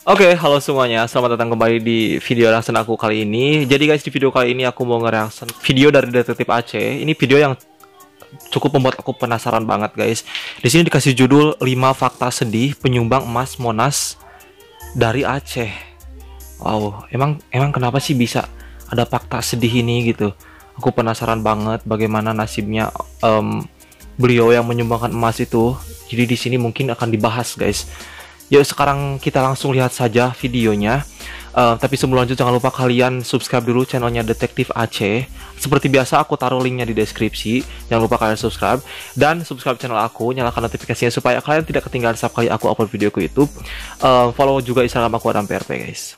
Oke, halo semuanya. Selamat datang kembali di video reaction aku kali ini. Jadi guys, di video kali ini aku mau nge-reaction video dari Detektif Aceh. Ini video yang cukup membuat aku penasaran banget, guys. Di sini dikasih judul 5 fakta sedih penyumbang emas Monas dari Aceh. Wow, emang kenapa sih bisa ada fakta sedih ini gitu? Aku penasaran banget bagaimana nasibnya beliau yang menyumbangkan emas itu. Jadi di sini mungkin akan dibahas, guys. Yuk sekarang kita langsung lihat saja videonya. Tapi sebelum lanjut jangan lupa kalian subscribe dulu channelnya Detektif Aceh. Seperti biasa aku taruh linknya di deskripsi. Jangan lupa kalian subscribe dan subscribe channel aku, nyalakan notifikasinya supaya kalian tidak ketinggalan setiap kali aku upload video ke YouTube. Follow juga Instagram aku @PRP guys.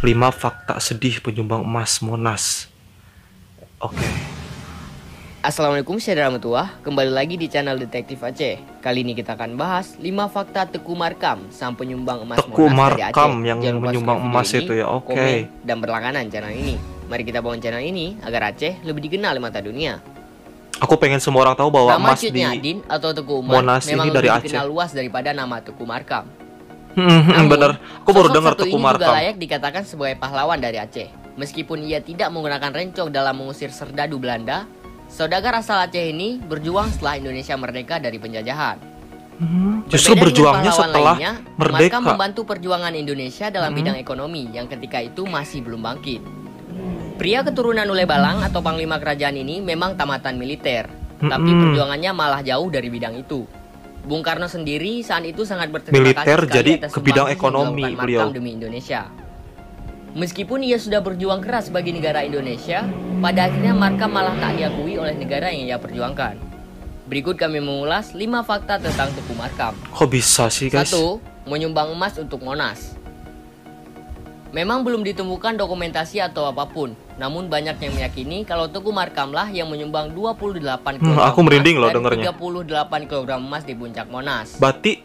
5 fakta sedih penyumbang emas Monas. Oke. Assalamualaikum warahmatullahi. Kembali lagi di channel Detektif Aceh. Kali ini kita akan bahas 5 fakta Teku Markam, sang penyumbang emas Teku Monas dari Aceh. Markam yang menyumbang emas itu ya. Oke. Komen dan berlangganan channel ini. Mari kita bangun channel ini agar Aceh lebih dikenal di mata dunia. Aku pengen semua orang tahu bahwa Nama emas di Cutnya Adin atau Teku Umar Monas memang ini dari lebih Aceh. dikenal luas daripada nama Teku Markam. Namun, bener. Aku baru sosok dengar satu Teku ini juga Markam. layak dikatakan sebagai pahlawan dari Aceh. Meskipun ia tidak menggunakan rencong dalam mengusir serdadu Belanda, saudagar asal Aceh ini berjuang setelah Indonesia merdeka dari penjajahan. Justru Berbeda berjuangnya dengan pahlawan setelah lainnya, merdeka. Markam membantu perjuangan Indonesia dalam bidang ekonomi yang ketika itu masih belum bangkit. Pria keturunan Ule Balang atau panglima kerajaan ini memang tamatan militer, tapi perjuangannya malah jauh dari bidang itu. Bung Karno sendiri saat itu sangat berterima Militer kasih sekali jadi atas ke bidang sumbangsih yang ekonomi dilakukan beliau. Markam demi Indonesia. Meskipun ia sudah berjuang keras bagi negara Indonesia, pada akhirnya Markam malah tak diakui oleh negara yang ia perjuangkan. Berikut kami mengulas 5 fakta tentang Teku Markam. Kok bisa sih guys? 1. Menyumbang emas untuk Monas. Memang belum ditemukan dokumentasi atau apapun, namun banyak yang meyakini kalau Teku Markamlah yang menyumbang 28 kg aku merinding loh dan dengernya. 38 kg emas di puncak Monas. Berarti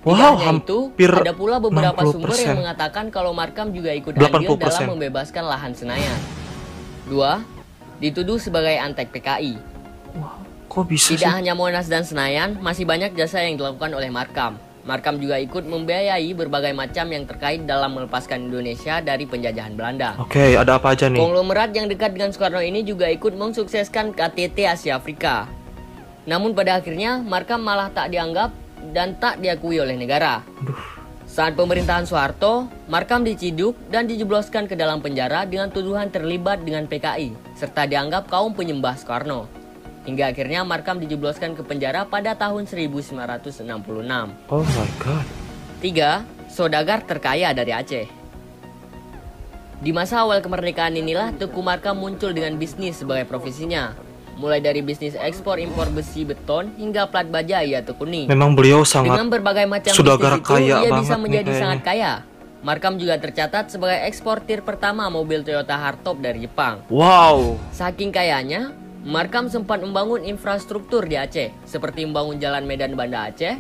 Tidak wow, hanya itu, hampir ada pula beberapa 60%. sumber yang mengatakan kalau Markam juga ikut andil 80%. dalam membebaskan lahan Senayan. 2. Dituduh sebagai antek PKI. Kok bisa Tidak sih? hanya Monas dan Senayan, masih banyak jasa yang dilakukan oleh Markam. Markam juga ikut membiayai berbagai macam yang terkait dalam melepaskan Indonesia dari penjajahan Belanda. Oke, ada apa aja nih? Konglomerat yang dekat dengan Soekarno ini juga ikut mensukseskan KTT Asia Afrika. Namun pada akhirnya Markam malah tak dianggap dan tak diakui oleh negara. Saat pemerintahan Soeharto, Markam diciduk dan dijebloskan ke dalam penjara dengan tuduhan terlibat dengan PKI serta dianggap kaum penyembah Soekarno. Hingga akhirnya Markam dijebloskan ke penjara pada tahun 1966. Oh my god. 3. Saudagar terkaya dari Aceh. Di masa awal kemerdekaan inilah Teku Markam muncul dengan bisnis sebagai profesinya. Mulai dari bisnis ekspor impor besi beton hingga plat baja ia tekuni. Memang beliau sangat Dengan berbagai macam saudagar bisnis itu kaya ia banget bisa nih menjadi kayaknya. sangat kaya. Markam juga tercatat sebagai eksportir pertama mobil Toyota Hardtop dari Jepang. Wow. Saking kayanya, Markam sempat membangun infrastruktur di Aceh, seperti membangun jalan Medan Banda Aceh,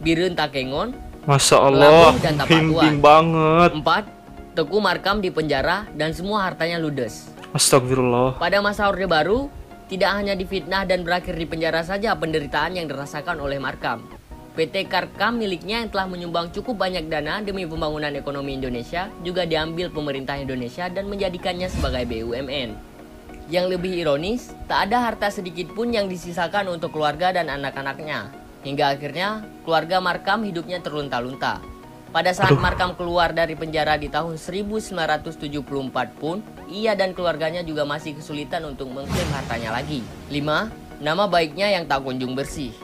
Bireun Takengon, Masya Allah, Lampung dan Tapak merinding Tuan. banget. 4. Teku Markam dipenjara dan semua hartanya ludes. Astagfirullah. Pada masa Orde Baru, tidak hanya difitnah dan berakhir di penjara saja penderitaan yang dirasakan oleh Markam. PT Karkam miliknya yang telah menyumbang cukup banyak dana demi pembangunan ekonomi Indonesia juga diambil pemerintah Indonesia dan menjadikannya sebagai BUMN. Yang lebih ironis, tak ada harta sedikit pun yang disisakan untuk keluarga dan anak-anaknya. Hingga akhirnya, keluarga Markam hidupnya terlunta-lunta. Pada saat Markam keluar dari penjara di tahun 1974 pun, ia dan keluarganya juga masih kesulitan untuk mengklaim hartanya lagi. 5. Nama baiknya yang tak kunjung bersih.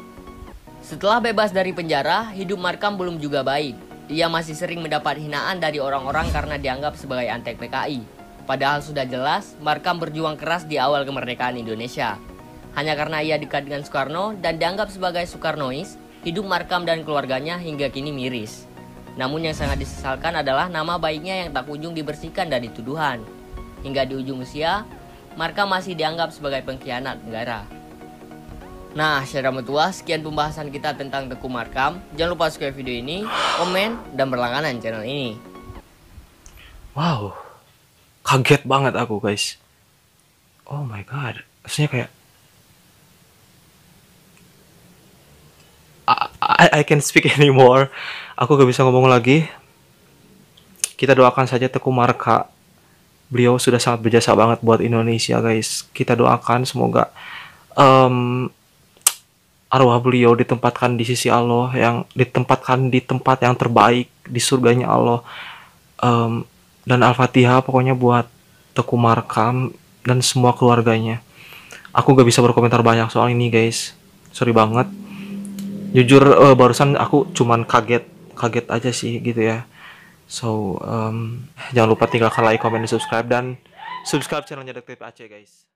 Setelah bebas dari penjara, hidup Markam belum juga baik. Ia masih sering mendapat hinaan dari orang-orang karena dianggap sebagai antek PKI. Padahal sudah jelas, Markam berjuang keras di awal kemerdekaan Indonesia. Hanya karena ia dekat dengan Soekarno dan dianggap sebagai Soekarnois, hidup Markam dan keluarganya hingga kini miris. Namun yang sangat disesalkan adalah nama baiknya yang tak kunjung dibersihkan dari tuduhan. Hingga di ujung usia, Markam masih dianggap sebagai pengkhianat negara. Nah, secara mutuah, sekian pembahasan kita tentang Teku Markam. Jangan lupa subscribe video ini, komen, dan berlangganan channel ini. Wow. Kaget banget aku guys. Oh my god. Maksudnya kayak I can't speak anymore. Aku gak bisa ngomong lagi. Kita doakan saja Teguh Marka. Beliau sudah sangat berjasa banget buat Indonesia, guys. Kita doakan semoga arwah beliau ditempatkan di sisi Allah, yang ditempatkan di tempat yang terbaik di surganya Allah. Dan Al-Fatihah pokoknya buat Teguh Marka dan semua keluarganya. Aku gak bisa berkomentar banyak soal ini, guys. Sorry banget. Jujur barusan aku cuman kaget aja sih gitu ya. So jangan lupa tinggalkan like, comment, dan subscribe channelnya Detektif Aceh, guys.